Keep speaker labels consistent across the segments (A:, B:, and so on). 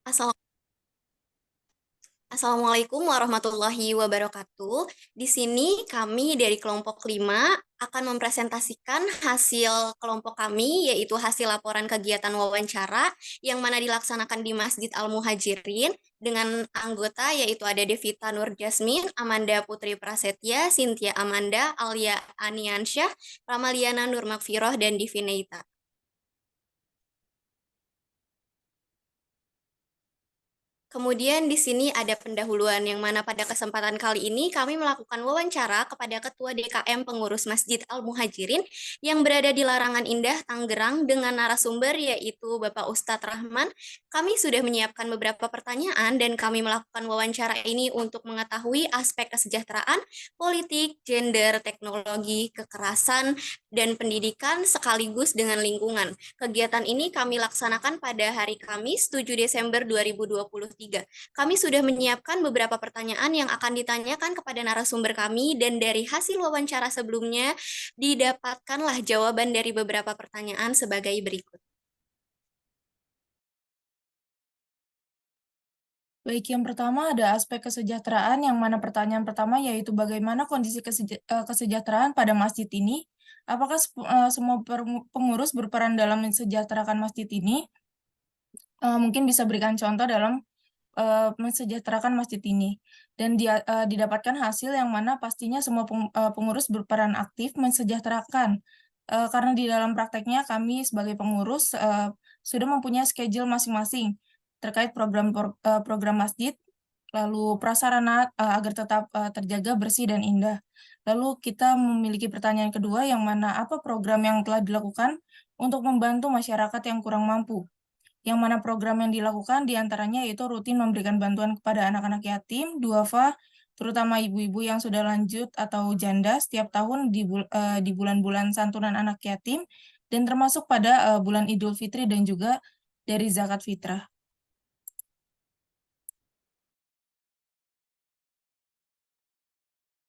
A: Assal- Assalamualaikum warahmatullahi wabarakatuh. Di sini kami dari kelompok 5 akan mempresentasikan hasil kelompok kami, yaitu hasil laporan kegiatan wawancara yang mana dilaksanakan di Masjid Al-Muhajirin dengan anggota yaitu ada Devita Nur Jasmin, Amanda Putri Prasetya, Cynthia Amanda, Alia Aniansyah, Ramaliana Nur Makfiroh, dan Divineita. Kemudian di sini ada pendahuluan yang mana pada kesempatan kali ini kami melakukan wawancara kepada Ketua DKM Pengurus Masjid Al-Muhajirin yang berada di Larangan Indah, Tangerang dengan narasumber yaitu Bapak Ustadz Rahman. Kami sudah menyiapkan beberapa pertanyaan dan kami melakukan wawancara ini untuk mengetahui aspek kesejahteraan, politik, gender, teknologi, kekerasan, dan pendidikan sekaligus dengan lingkungan. Kegiatan ini kami laksanakan pada hari Kamis 7 Desember 2023. Kami sudah menyiapkan beberapa pertanyaan yang akan ditanyakan kepada narasumber kami dan dari hasil wawancara sebelumnya didapatkanlah jawaban dari beberapa pertanyaan sebagai berikut.
B: Baik, yang pertama ada aspek kesejahteraan, yang mana pertanyaan pertama yaitu bagaimana kondisi kesejahteraan pada masjid ini? Apakah semua pengurus berperan dalam mensejahterakan masjid ini? Mungkin bisa berikan contoh dalam mensejahterakan masjid ini. Dan didapatkan hasil yang mana pastinya semua pengurus berperan aktif mensejahterakan. Karena di dalam prakteknya kami sebagai pengurus sudah mempunyai schedule masing-masing terkait program masjid, lalu prasarana agar tetap terjaga bersih dan indah. Lalu kita memiliki pertanyaan kedua yang mana apa program yang telah dilakukan untuk membantu masyarakat yang kurang mampu. Yang mana program yang dilakukan diantaranya yaitu rutin memberikan bantuan kepada anak-anak yatim, duafa, terutama ibu-ibu yang sudah lanjut atau janda setiap tahun di bulan-bulan santunan anak yatim, dan termasuk pada bulan Idul Fitri dan juga dari zakat fitrah.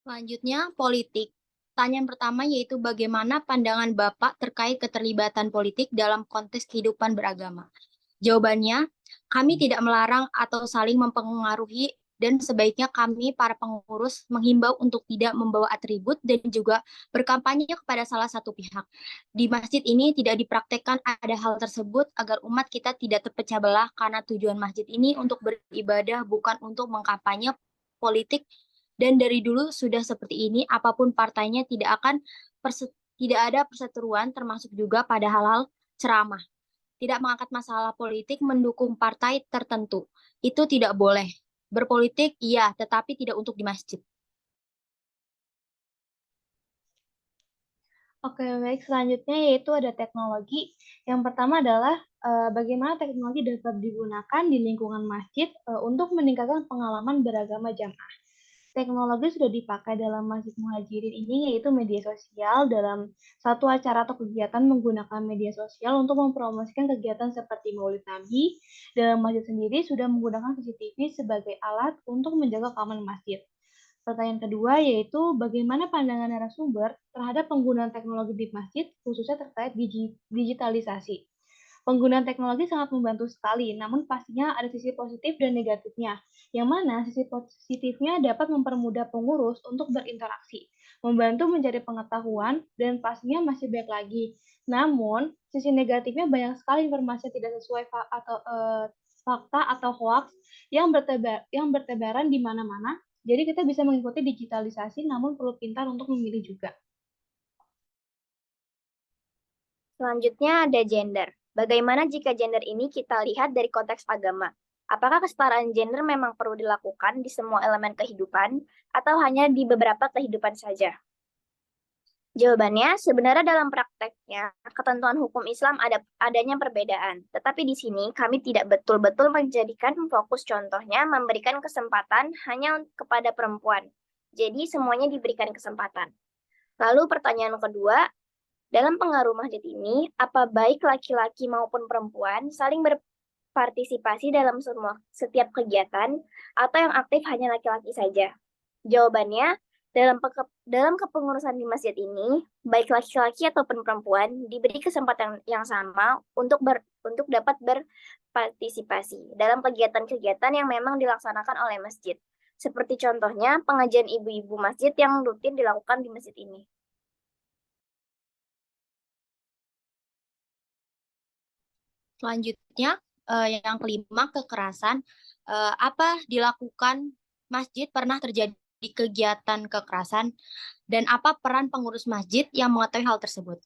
C: Selanjutnya, politik. Pertanyaan pertama yaitu bagaimana pandangan Bapak terkait keterlibatan politik dalam konteks kehidupan beragama? Jawabannya, kami tidak melarang atau saling mempengaruhi dan sebaiknya kami para pengurus menghimbau untuk tidak membawa atribut dan juga berkampanye kepada salah satu pihak. Di masjid ini tidak dipraktekkan ada hal tersebut agar umat kita tidak terpecah belah karena tujuan masjid ini untuk beribadah bukan untuk mengkampanye politik dan dari dulu sudah seperti ini apapun partainya tidak ada perseteruan termasuk juga pada hal-hal ceramah tidak mengangkat masalah politik mendukung partai tertentu. Itu tidak boleh. Berpolitik, iya, tetapi tidak untuk di masjid.
D: Oke, baik. Selanjutnya yaitu ada teknologi. Yang pertama adalah bagaimana teknologi dapat digunakan di lingkungan masjid untuk meningkatkan pengalaman beragama jamaah. Teknologi sudah dipakai dalam Masjid Muhajirin ini yaitu media sosial dalam satu acara atau kegiatan menggunakan media sosial untuk mempromosikan kegiatan seperti Maulid Nabi. Dalam masjid sendiri sudah menggunakan CCTV sebagai alat untuk menjaga keamanan masjid. Pertanyaan kedua yaitu bagaimana pandangan narasumber terhadap penggunaan teknologi di masjid, khususnya terkait digitalisasi. Penggunaan teknologi sangat membantu sekali, namun pastinya ada sisi positif dan negatifnya. Yang mana sisi positifnya dapat mempermudah pengurus untuk berinteraksi, membantu mencari pengetahuan, dan pastinya masih banyak lagi. Namun, sisi negatifnya banyak sekali informasi yang tidak sesuai fakta atau hoax yang bertebaran di mana-mana. Jadi kita bisa mengikuti digitalisasi, namun perlu pintar untuk memilih juga.
C: Selanjutnya ada gender. Bagaimana jika gender ini kita lihat dari konteks agama? Apakah kesetaraan gender memang perlu dilakukan di semua elemen kehidupan atau hanya di beberapa kehidupan saja? Jawabannya, sebenarnya dalam prakteknya, ketentuan hukum Islam adanya perbedaan. Tetapi di sini kami tidak betul-betul menjadikan fokus contohnya memberikan kesempatan hanya kepada perempuan. Jadi semuanya diberikan kesempatan. Lalu pertanyaan kedua, dalam pengaruh masjid ini, apa baik laki-laki maupun perempuan saling berpartisipasi dalam setiap kegiatan atau yang aktif hanya laki-laki saja? Jawabannya, dalam kepengurusan di masjid ini, baik laki-laki ataupun perempuan diberi kesempatan yang sama untuk
E: untuk dapat berpartisipasi dalam kegiatan-kegiatan yang memang dilaksanakan oleh masjid. Seperti contohnya pengajian ibu-ibu masjid yang rutin dilakukan di masjid ini.
C: Selanjutnya, yang kelima, kekerasan. Apa dilakukan masjid pernah terjadi kegiatan kekerasan dan apa peran pengurus masjid yang mengetahui hal tersebut?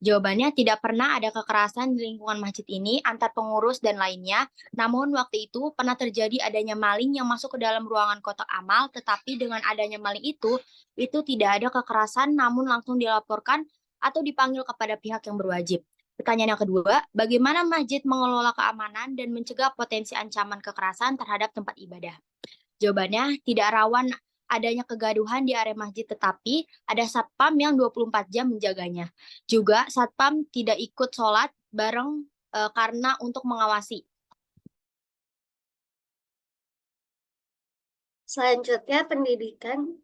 C: Jawabannya, tidak pernah ada kekerasan di lingkungan masjid ini antar pengurus dan lainnya. Namun waktu itu pernah terjadi adanya maling yang masuk ke dalam ruangan kotak amal, tetapi dengan adanya maling itu tidak ada kekerasan, namun langsung dilaporkan atau dipanggil kepada pihak yang berwajib. Pertanyaan yang kedua, bagaimana masjid mengelola keamanan dan mencegah potensi ancaman kekerasan terhadap tempat ibadah? Jawabannya, tidak rawan adanya kegaduhan di area masjid, tetapi ada satpam yang 24 jam menjaganya. Juga satpam tidak ikut sholat bareng karena untuk mengawasi.
E: Selanjutnya, pendidikan.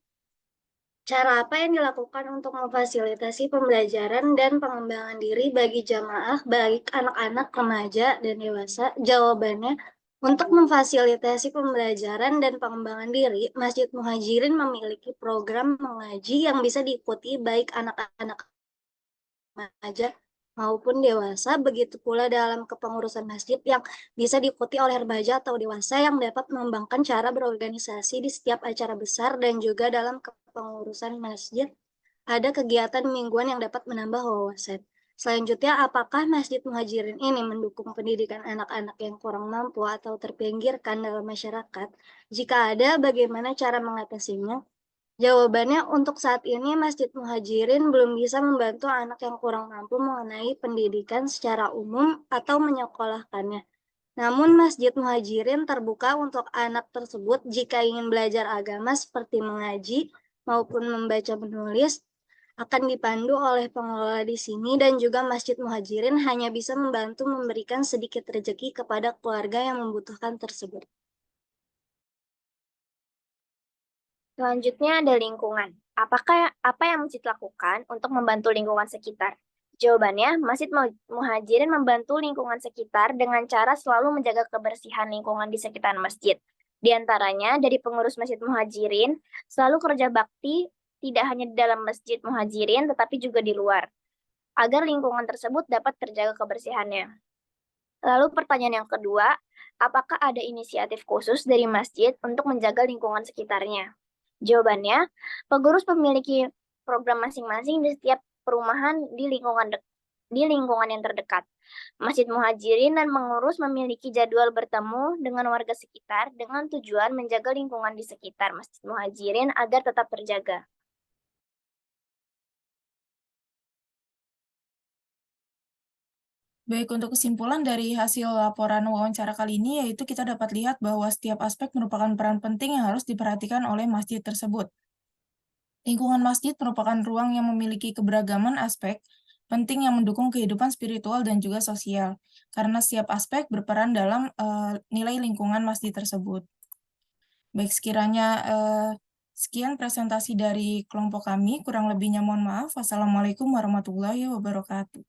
E: Cara apa yang dilakukan untuk memfasilitasi pembelajaran dan pengembangan diri bagi jamaah, baik anak-anak, remaja, dan dewasa? Jawabannya, untuk memfasilitasi pembelajaran dan pengembangan diri, Masjid Muhajirin memiliki program mengaji yang bisa diikuti baik anak-anak remaja maupun dewasa, begitu pula dalam kepengurusan masjid yang bisa diikuti oleh remaja atau dewasa yang dapat mengembangkan cara berorganisasi di setiap acara besar, dan juga dalam kepengurusan masjid ada kegiatan mingguan yang dapat menambah wawasan. Selanjutnya, apakah Masjid Muhajirin ini mendukung pendidikan anak-anak yang kurang mampu atau terpinggirkan dalam masyarakat? Jika ada, bagaimana cara mengatasinya? Jawabannya, untuk saat ini Masjid Muhajirin belum bisa membantu anak yang kurang mampu mengenai pendidikan secara umum atau menyekolahkannya. Namun Masjid Muhajirin terbuka untuk anak tersebut jika ingin belajar agama seperti mengaji maupun membaca menulis, akan dipandu oleh pengelola di sini, dan juga Masjid Muhajirin hanya bisa membantu memberikan sedikit rezeki kepada keluarga yang membutuhkan tersebut.
F: Selanjutnya ada lingkungan. Apa yang masjid lakukan untuk membantu lingkungan sekitar? Jawabannya, Masjid Muhajirin membantu lingkungan sekitar dengan cara selalu menjaga kebersihan lingkungan di sekitar masjid. Di antaranya, dari pengurus Masjid Muhajirin, selalu kerja bakti tidak hanya di dalam Masjid Muhajirin, tetapi juga di luar, agar lingkungan tersebut dapat terjaga kebersihannya. Lalu pertanyaan yang kedua, apakah ada inisiatif khusus dari masjid untuk menjaga lingkungan sekitarnya? Jawabannya, pengurus memiliki program masing-masing di setiap perumahan di lingkungan yang terdekat. Masjid Muhajirin dan pengurus memiliki jadwal bertemu dengan warga sekitar dengan tujuan menjaga lingkungan di sekitar Masjid Muhajirin agar tetap terjaga.
B: Baik, untuk kesimpulan dari hasil laporan wawancara kali ini, yaitu kita dapat lihat bahwa setiap aspek merupakan peran penting yang harus diperhatikan oleh masjid tersebut. Lingkungan masjid merupakan ruang yang memiliki keberagaman aspek penting yang mendukung kehidupan spiritual dan juga sosial, karena setiap aspek berperan dalam nilai lingkungan masjid tersebut. Baik, sekiranya sekian presentasi dari kelompok kami, kurang lebihnya mohon maaf. Wassalamualaikum warahmatullahi wabarakatuh.